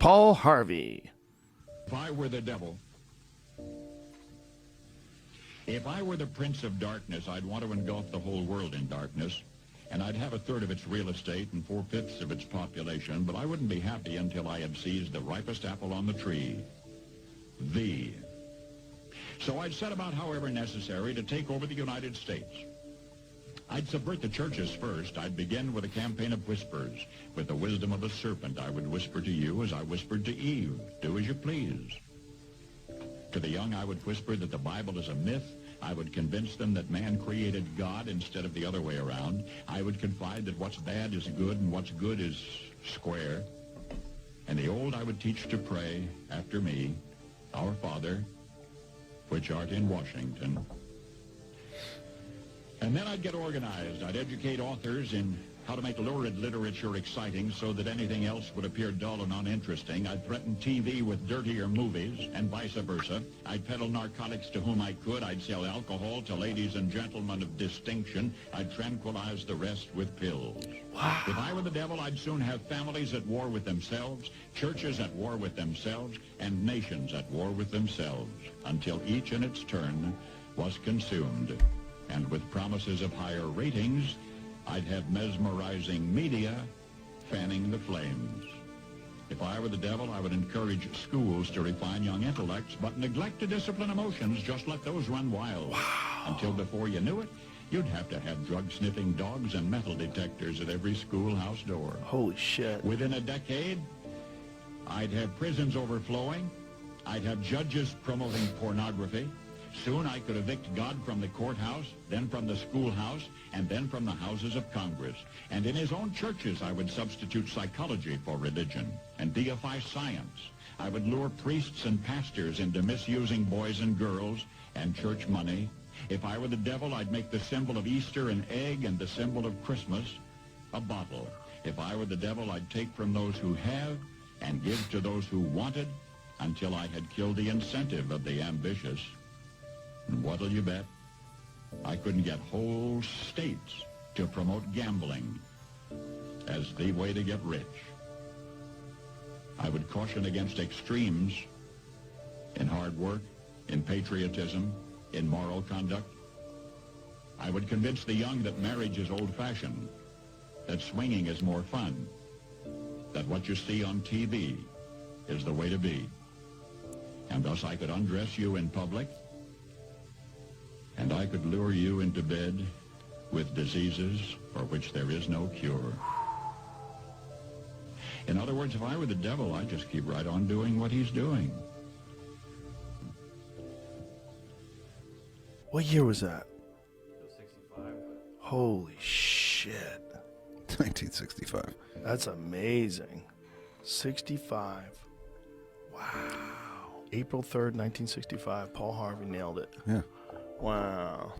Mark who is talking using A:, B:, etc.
A: Paul Harvey.
B: If I were the devil, if I were the prince of darkness, I'd want to engulf the whole world in darkness, and I'd have a third of its real estate and 4/5 of its population, but I wouldn't be happy until I had seized the ripest apple on the tree, thee. So I'd set about, however necessary, to take over the United States. I'd subvert the churches first. I'd begin with a campaign of whispers. With the wisdom of the serpent, I would whisper to you as I whispered to Eve, do as you please. To the young, I would whisper that the Bible is a myth. I would convince them that man created God instead of the other way around. I would confide that what's bad is good and what's good is square. And the old I would teach to pray after me, Our Father, which art in Washington. And then I'd get organized. I'd educate authors in how to make lurid literature exciting so that anything else would appear dull and uninteresting. I'd threaten TV with dirtier movies and vice versa. I'd peddle narcotics to whom I could. I'd sell alcohol to ladies and gentlemen of distinction. I'd tranquilize the rest with pills.
A: Wow.
B: If I were the devil, I'd soon have families at war with themselves, churches at war with themselves, and nations at war with themselves, until each in its turn was consumed. And with promises of higher ratings, I'd have mesmerizing media fanning the flames. If I were the devil, I would encourage schools to refine young intellects, but neglect to discipline emotions. Just let those run wild.
A: Wow.
B: Until before you knew it, you'd have to have drug-sniffing dogs and metal detectors at every schoolhouse door.
A: Holy shit.
B: Within a decade, I'd have prisons overflowing. I'd have judges promoting pornography. Soon I could evict God from the courthouse, then from the schoolhouse, and then from the houses of Congress. And in his own churches, I would substitute psychology for religion and deify science. I would lure priests and pastors into misusing boys and girls and church money. If I were the devil, I'd make the symbol of Easter an egg and the symbol of Christmas a bottle. If I were the devil, I'd take from those who have and give to those who wanted until I had killed the incentive of the ambitious. And what'll you bet? I couldn't get whole states to promote gambling as the way to get rich. I would caution against extremes in hard work, in patriotism, in moral conduct. I would convince the young that marriage is old-fashioned, that swinging is more fun, that what you see on TV is the way to be. And thus I could undress you in public, and I could lure you into bed with diseases for which there is no cure. In other words, if I were the devil, I'd just keep right on doing what he's doing.
A: What year was that?
C: 65.
A: Holy shit.
D: 1965.
A: That's amazing. 65. Wow. April 3rd, 1965. Paul Harvey nailed it.
D: Yeah.
A: Wow.